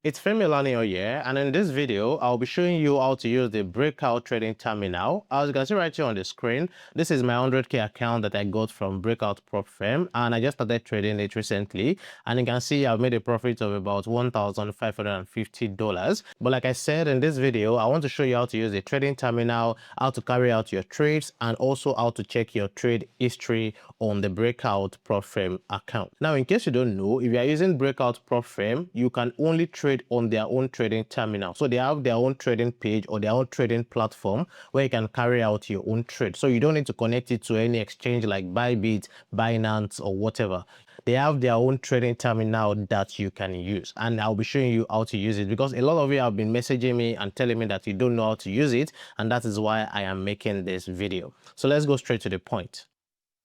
It's Femi here, and in this video, I'll be showing you how to use the Breakout trading terminal. As you can see right here on the screen, this is my 100k account that I got from Breakout Prop Firm, and I just started trading it recently. And you can see I've made a profit of about $1,550. But like I said in this video, I want to show you how to use the trading terminal, how to carry out your trades, and also how to check your trade history on the Breakout Prop Firm account. Now, in case you don't know, if you are using Breakout Prop Firm, you can only trade on their own trading terminal. So they have their own trading page or their own trading platform where you can carry out your own trade. So you don't need to connect it to any exchange like Bybit, Binance, or whatever. They have their own trading terminal that you can use, and I'll be showing you how to use it because a lot of you have been messaging me and telling me that you don't know how to use it, and that is why I am making this video. So let's go straight to the point.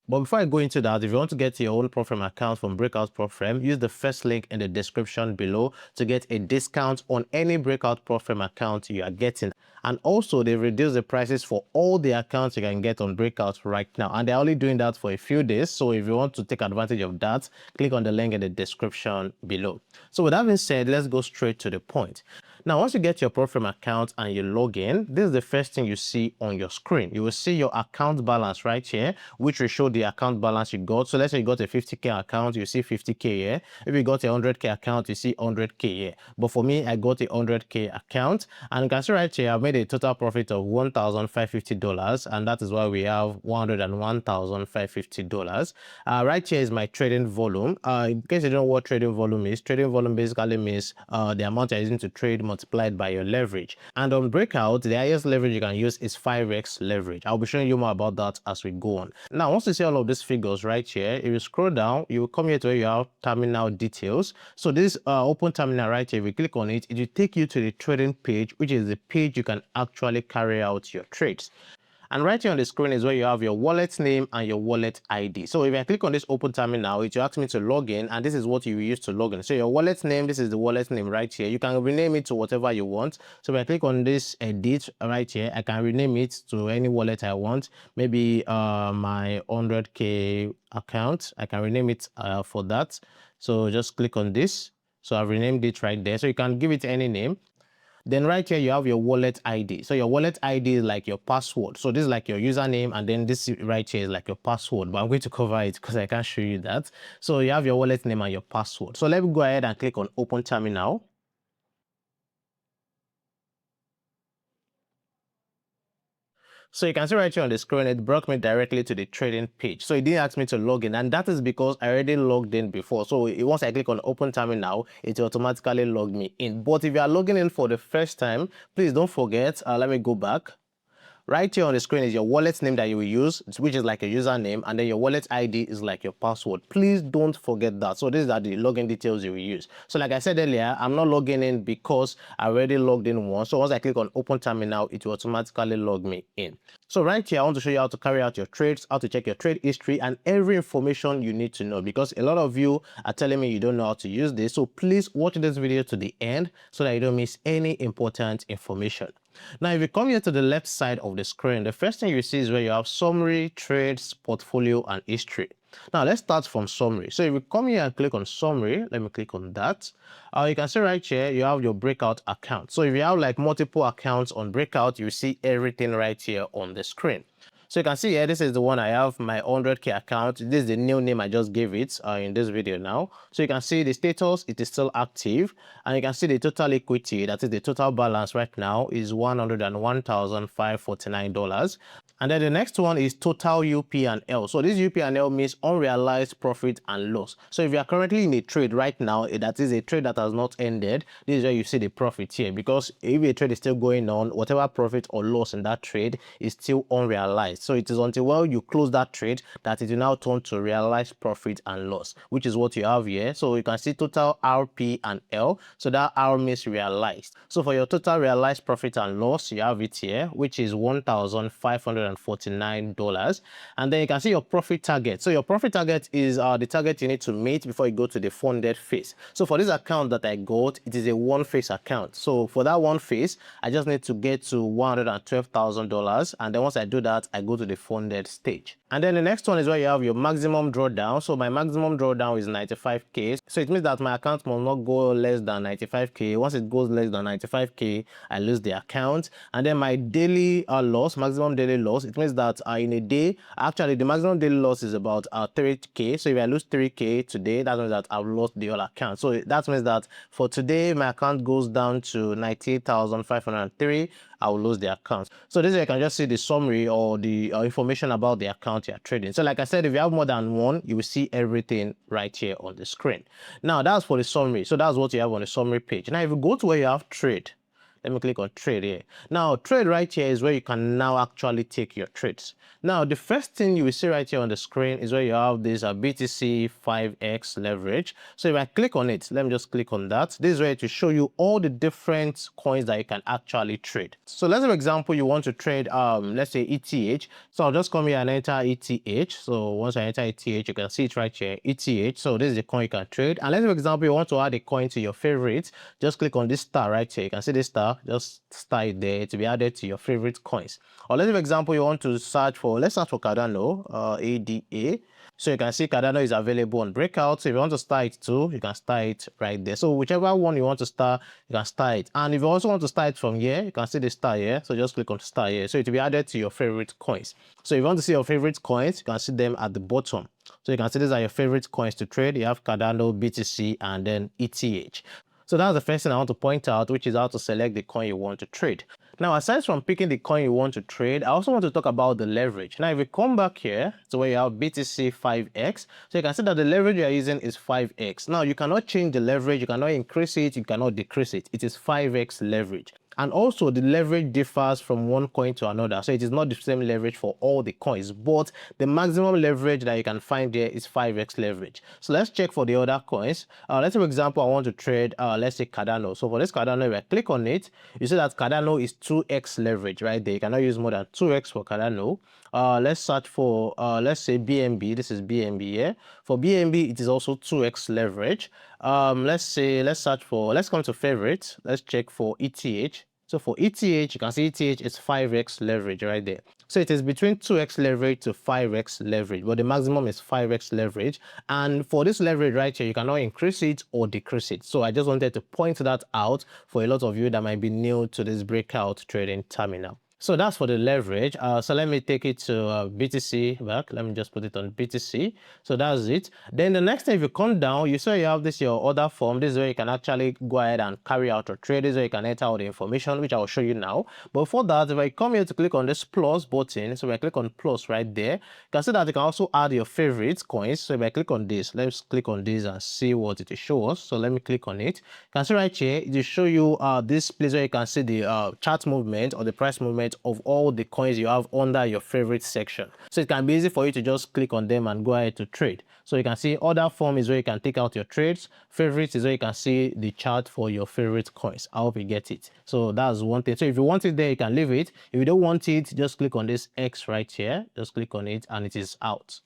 But before I go into that, if you want to get your own Prop Firm account from Breakout Prop Firm, use the first link in the description below to get a discount on any Breakout Prop Firm account you are getting. And also, they've reduced the prices for all the accounts you can get on Breakout right now. And they're only doing that for a few days. So if you want to take advantage of that, click on the link in the description below. So with that being said, let's go straight to the point. Now, once you get your Prop Firm account and you log in, this is the first thing you see on your screen. You will see your account balance right here, which will show the account balance you got. So let's say you got a 50k account, you see 50k here. If you got a 100k account, you see 100k here. But for me, I got a 100k account, and you can see right here, I've made a total profit of $1,550, and that is why we have $101,550. Right here is my trading volume. In case you don't know what trading volume basically means the amount you're using to trade multiplied by your leverage. And on Breakout, the highest leverage you can use is 5x leverage. I'll be showing you more about that as we go on. Now, once you see all of these figures right here, if you scroll down, you will come here to where you have terminal details. So this open terminal right here, if you click on it, it will take you to the trading page, which is the page you can actually carry out your trades. And right here on the screen is where you have your wallet name and your wallet ID. So if I click on this open terminal, it will ask me to log in, and this is what you use to log in. So your wallet name, this is the wallet name right here. You can rename it to whatever you want. So if I click on this edit right here, I can rename it to any wallet I want. Maybe my 100k account, I can rename it for that. So just click on this. So I've renamed it right there. So you can give it any name. Then right here, you have your wallet ID. So your wallet ID is like your password. So this is like your username, and then this right here is like your password. But I'm going to cover it because I can't show you that. So you have your wallet name and your password. So let me go ahead and click on Open Terminal. So you can see right here on the screen, it brought me directly to the trading page. So it didn't ask me to log in, and that is because I already logged in before. So once I click on Open Terminal, it automatically logged me in. But if you are logging in for the first time, please don't forget, let me go back. Right here on the screen is your wallet name that you will use, which is like a username, and then your wallet ID is like your password. Please don't forget that. So these are the login details you will use. So like I said earlier, I'm not logging in because I already logged in once. So once I click on Open Terminal, it will automatically log me in. So right here, I want to show you how to carry out your trades, how to check your trade history, and every information you need to know, because a lot of you are telling me you don't know how to use this. So please watch this video to the end so that you don't miss any important information. Now, if you come here to the left side of the screen, the first thing you see is where you have summary, trades, portfolio, and history. Now, let's start from summary. So if you come here and click on summary, let me click on that. You can see right here, you have your Breakout account. So if you have like multiple accounts on Breakout, you see everything right here on the screen. So you can see here, this is the one I have, my 100k account. This is the new name I just gave it in this video now. So you can see the status, it is still active. And you can see the total equity, that is the total balance right now, is $101,549. And then the next one is total UP&L. So this UP&L means unrealized profit and loss. So if you are currently in a trade right now, that is a trade that has not ended, this is where you see the profit here. Because if a trade is still going on, whatever profit or loss in that trade is still unrealized. So it is until you close that trade that it will now turn to realized profit and loss, which is what you have here. So you can see total RP and L. So that R means realized. So for your total realized profit and loss, you have it here, which is $1,549. And then you can see your profit target. So your profit target is the target you need to meet before you go to the funded phase. So for this account that I got, it is a one phase account. So for that one phase, I just need to get to $112,000. And then once I do that, I go to the funded stage. And then the next one is where you have your maximum drawdown. So my maximum drawdown is 95k. So it means that my account must not go less than 95k. Once it goes less than 95k, I lose the account. And then my daily loss, maximum daily loss, it means that in a day, actually the maximum daily loss is about 3k. So if I lose 3k today, that means that I've lost the whole account. So that means that for today, my account goes down to 98,503. I will lose the account. So this way you can just see the summary or the information about the account you're trading. So like I said, if you have more than one, you will see everything right here on the screen. Now that's for the summary. So that's what you have on the summary page. Now if you go to where you have trade, let me click on trade here. Now trade right here is where you can now actually take your trades. Now the first thing you will see right here on the screen is where you have this BTC 5x leverage. So if I click on it, let me just click on that. This is where to show you all the different coins that you can actually trade. So let's say, for example, you want to trade let's say ETH. So I'll just come here and enter ETH. So once I enter ETH, you can see it right here, ETH. So this is the coin you can trade. And let's say, for example, you want to add a coin to your favorite. Just click on this star right here. You can see this star, just star it there to be added to your favorite coins. Or let's say, for example, you want to search for, let's search for Cardano, ADA. So you can see Cardano is available on Breakout. So if you want to start it too, you can start it right there. So whichever one you want to start, you can start it. And if you also want to start it from here, you can see the star here. So just click on star here. So it will be added to your favorite coins. So if you want to see your favorite coins, you can see them at the bottom. So you can see these are your favorite coins to trade. You have Cardano, BTC, and then ETH. So that's the first thing I want to point out, which is how to select the coin you want to trade. Now, aside from picking the coin you want to trade, I also want to talk about the leverage. Now, if you come back here to where you have BTC 5x, so you can see that the leverage you are using is 5x. Now, you cannot change the leverage, you cannot increase it, you cannot decrease it. It is 5x leverage. And also the leverage differs from one coin to another. So it is not the same leverage for all the coins, but the maximum leverage that you can find there is 5x leverage. So let's check for the other coins. Let's say, for example, I want to trade, let's say Cardano. So for this Cardano, if I click on it, you see that Cardano is 2x leverage right there. You cannot use more than 2x for Cardano. Let's search for, let's say BNB. This is BNB here. For BNB, it is also 2x leverage. Let's search for, let's come to favorites. Let's check for ETH. So for ETH, you can see ETH is 5x leverage right there. So it is between 2x leverage to 5x leverage, but the maximum is 5x leverage. And for this leverage right here, you cannot increase it or decrease it. So I just wanted to point that out for a lot of you that might be new to this breakout trading terminal. So that's for the leverage. So let me take it to BTC back. Let me just put it on BTC. So that's it. Then the next time if you come down, you saw you have this your order form. This is where you can actually go ahead and carry out your trade. This is where you can enter all the information, which I will show you now. But before that, if I come here to click on this plus button, so if I click on plus right there, you can see that you can also add your favorite coins. So if I click on this, let's click on this and see what it will show us. So let me click on it. You can see right here, it will show you this place where you can see the chart movement or the price movement of all the coins you have under your favorite section. So it can be easy for you to just click on them and go ahead to trade. So you can see order form is where you can take out your trades. Favorites is where you can see the chart for your favorite coins. I hope you get it. So that's one thing. So if you want it there, you can leave it. If you don't want it, just click on this X right here. Just click on it and it is out.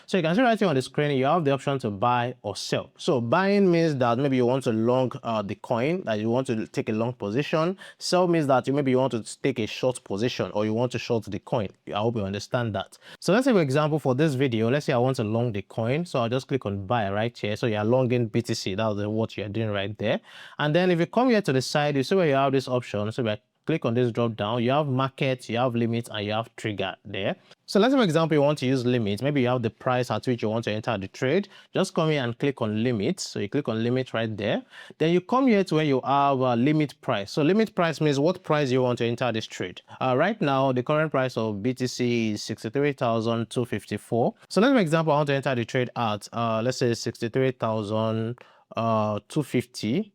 So you can see right here on the screen, you have the option to buy or sell. So buying means that maybe you want to long the coin, that you want to take a long position. Sell means that maybe you want to take a short position or you want to short the coin. I hope you understand that. So let's say, for example, for this video, let's say I want to long the coin. So I'll just click on buy right here. So you're longing BTC. That's what you're doing right there. And then if you come here to the side, you see where you have this option. So we're click on this drop down, you have market, you have limit, and you have trigger there. So let's say, for example, you want to use limit. Maybe you have the price at which you want to enter the trade. Just come here and click on limit. So you click on limit right there. Then you come here to where you have limit price. So limit price means what price you want to enter this trade. Right now, the current price of BTC is 63,254. So let's, for example, I want to enter the trade at, let's say 63,250.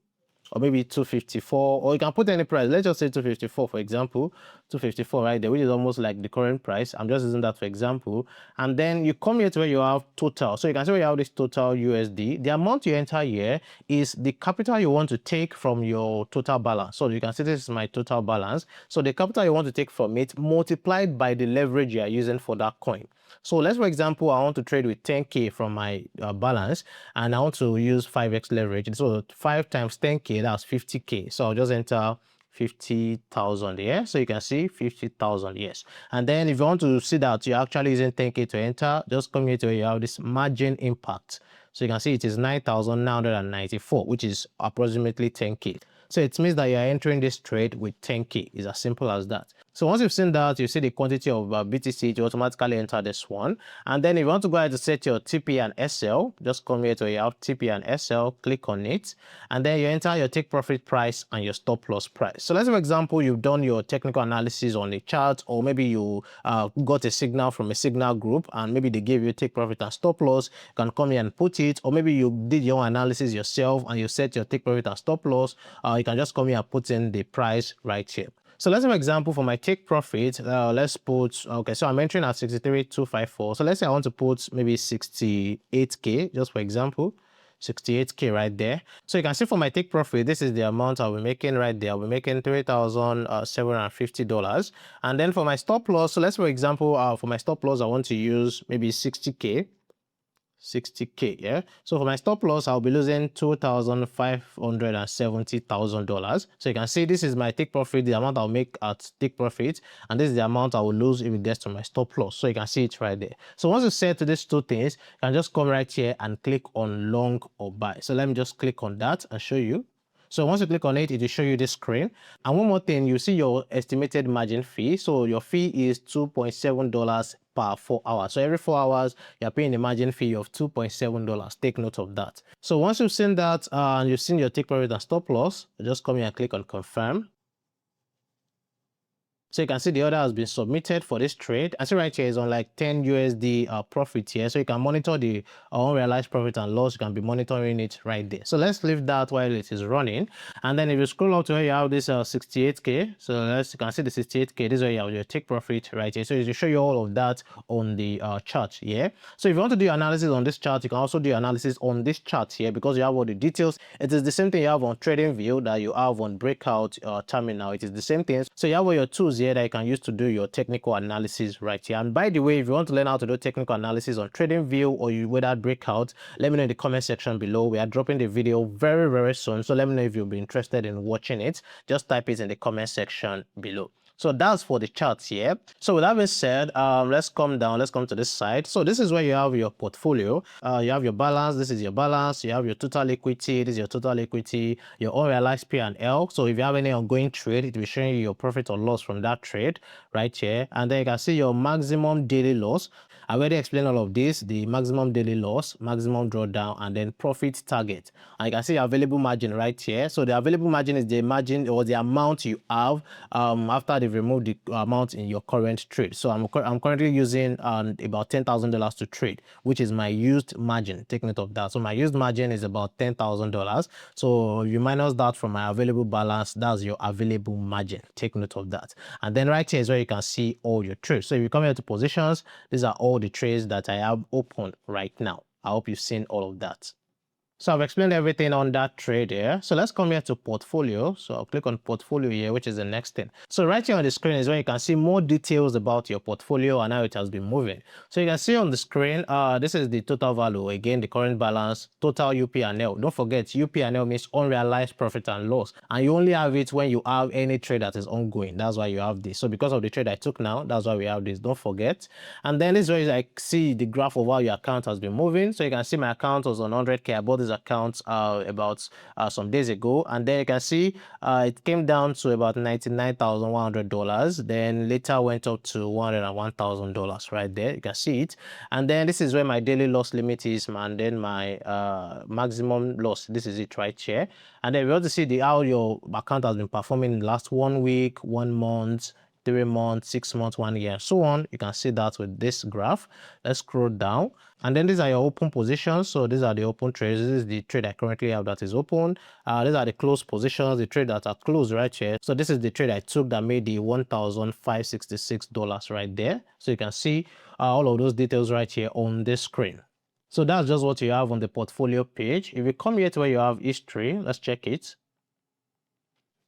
Or maybe 254, or you can put any price. Let's just say 254, for example, 254 right there, which is almost like the current price. I'm just using that for example. And then you come here to where you have total. So you can see where you have this total USD. The amount you enter here is the capital you want to take from your total balance. So you can see this is my total balance. So the capital you want to take from it multiplied by the leverage you are using for that coin. So let's, for example, I want to trade with 10K from my balance and I want to use 5x leverage. So 5 times 10K, that's 50K. So I'll just enter 50,000 here. So you can see 50,000, yes. And then if you want to see that you're actually using 10K to enter, just come here to where you have this margin impact. So you can see it is 9,994, which is approximately 10K. So it means that you're entering this trade with 10K. It's as simple as that. So once you've seen that, you see the quantity of BTC, you automatically enter this one. And then if you want to go ahead to set your TP and SL, just come here to where you have TP and SL, click on it, and then you enter your take profit price and your stop loss price. So let's say, for example, you've done your technical analysis on the chart, or maybe you got a signal from a signal group and maybe they gave you take profit and stop loss. You can come here and put it, or maybe you did your analysis yourself and you set your take profit and stop loss. You can just come here and put in the price right here. So let's say, for example, for my take profit, let's put, okay, so I'm entering at 63,254. So let's say I want to put maybe 68K, just for example. 68K right there. So you can see for my take profit, this is the amount I'll be making right there. I'll be making $3,750. And then for my stop loss, so let's, for example, for my stop loss, I want to use maybe 60K. 60K, yeah. So for my stop loss, I'll be losing $2,570,000. So you can see this is my take profit, the amount I'll make at take profit, and this is the amount I will lose if it gets to my stop loss. So you can see it right there. So once you set to these two things, you can just come right here and click on long or buy. So let me just click on that and show you. So once you click on it, it will show you this screen. And one more thing, you see your estimated margin fee. So your fee is $2.7 per 4 hours. So every 4 hours, you're paying a margin fee of $2.7. Take note of that. So once you've seen that and you've seen your take profit and stop loss, just come here and click on confirm. So you can see the order has been submitted for this trade. And see right here is on like 10 USD profit here. So you can monitor the unrealized profit and loss. You can be monitoring it right there. So let's leave that while it is running. And then if you scroll up to where you have this 68K. So you can see the 68K. This is where you have your take profit right here. So it will show you all of that on the chart here. So if you want to do analysis on this chart, you can also do analysis on this chart here because you have all the details. It is the same thing you have on TradingView that you have on Breakout terminal. It is the same thing. So you have all your tools here that you can use to do your technical analysis right here. And by the way, if you want to learn how to do technical analysis on TradingView or you whether Breakout, let me know in the comment section below. We are dropping the video very, very soon. So let me know if you'll be interested in watching it. Just type it in the comment section below. So that's for the charts here. So with that being said, let's come down. Let's come to this side. So this is where you have your portfolio. You have your balance. This is your balance. You have your total equity. This is your total equity. Your unrealized P&L. So if you have any ongoing trade, it will show you your profit or loss from that trade right here. And then you can see your maximum daily loss. I already explained all of this, the maximum daily loss, maximum drawdown, and then profit target. And you can see available margin right here. So the available margin is the margin or the amount you have after they've removed the amount in your current trade. So I'm currently using about $10,000 to trade, which is my used margin. Take note of that. So my used margin is about $10,000. So you minus that from my available balance, that's your available margin. Take note of that. And then right here is where you can see all your trades. So if you come here to positions, these are all the trades that I have open right now. I hope you've seen all of that. So I've explained everything on that trade here. So let's come here to portfolio. So I'll click on portfolio here, which is the next thing. So right here on the screen is where you can see more details about your portfolio and how it has been moving. So you can see on the screen, this is the total value. Again, the current balance, total UP&L. Don't forget, UP&L means unrealized profit and loss. And you only have it when you have any trade that is ongoing. That's why you have this. So because of the trade I took now, that's why we have this. Don't forget. And then this is where I see the graph of how your account has been moving. So you can see my account was on 100K. I bought this account about some days ago, and then you can see it came down to about $99,100. Then later went up to $101,000 right there. You can see it. And then this is where my daily loss limit is, and then my maximum loss. This is it right here. And then we want to see how your account has been performing in the last 1 week, 1 month, 3 months, 6 months, 1 year, and so on. You can see that with this graph. Let's scroll down. And then these are your open positions. So these are the open trades. This is the trade I currently have that is open. These are the closed positions, the trade that are closed right here. So this is the trade I took that made the $1,566 right there. So you can see all of those details right here on this screen. So that's just what you have on the portfolio page. If you come here to where you have history, let's check it.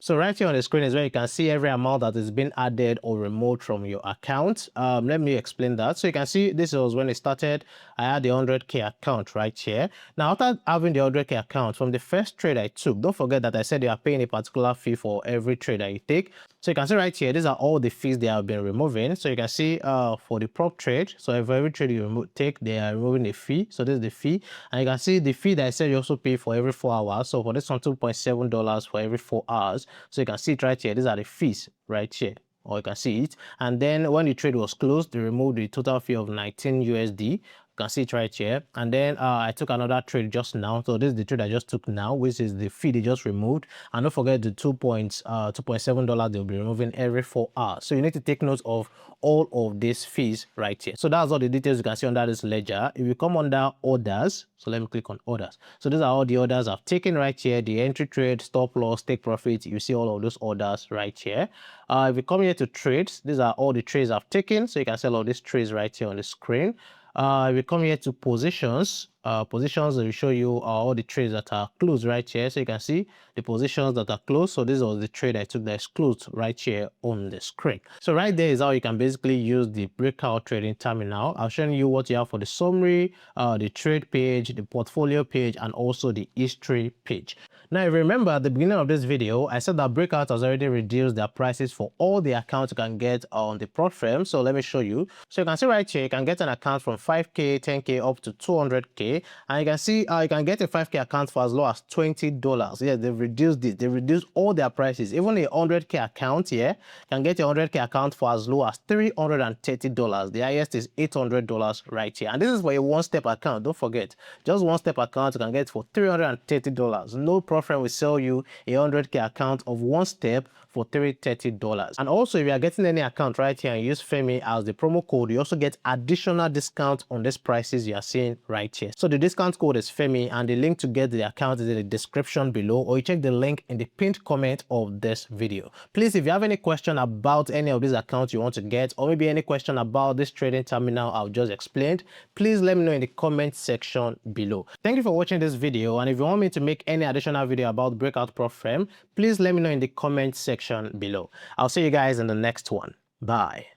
So right here on the screen is where you can see every amount that is being added or removed from your account. Let me explain that. So you can see this was when it started. I had the 100K account right here. Now, after having the 100K account, from the first trade I took, don't forget that I said you are paying a particular fee for every trade that you take. So you can see right here, these are all the fees they have been removing. So you can see for the prop trade, so for every trade you take, they are removing a fee. So this is the fee. And you can see the fee that I said you also pay for every 4 hours. So for this one, $2.7 for every 4 hours. So you can see it right here. These are the fees right here, or you can see it. And then when the trade was closed, they removed the total fee of 19 USD. You can see it right here. And then I took another trade just now. So this is the trade I just took now, which is the fee they just removed. And don't forget the $2.7 they'll be removing every 4 hours. So you need to take note of all of these fees right here. So that's all the details you can see under this ledger. If you come under orders, so let me click on orders. So these are all the orders I've taken right here. The entry trade, stop loss, take profit. You see all of those orders right here. If you come here to trades, these are all the trades I've taken. So you can see all of these trades right here on the screen. If you come here to positions, positions will show you all the trades that are closed right here. So you can see the positions that are closed. So this was the trade I took that is closed right here on the screen. So right there is how you can basically use the breakout trading terminal. I'll show you what you have for the summary, the trade page, the portfolio page, and also the history page. Now, if you remember at the beginning of this video, I said that Breakout has already reduced their prices for all the accounts you can get on the platform. So let me show you. So you can see right here, you can get an account from 5K, 10K up to 200K. And you can see you can get a 5K account for as low as $20. Yeah, they've reduced this. They reduced all their prices. Even a 100K account here can get a 100K account for as low as $330. The highest is $800 right here. And this is for a one-step account. Don't forget, just one-step account you can get for $330. No profit will sell you a 100K account of one step for $330. And also, if you are getting any account right here and use Femi as the promo code, you also get additional discount on these prices you are seeing right here. So the discount code is Femi, and the link to get the account is in the description below, or you check the link in the pinned comment of this video. Please, if you have any question about any of these accounts you want to get, or maybe any question about this trading terminal I've just explained, please let me know in the comment section below. Thank you for watching this video, and if you want me to make any additional video about Breakout Prop Firm, please let me know in the comment section below. I'll see you guys in the next one. Bye.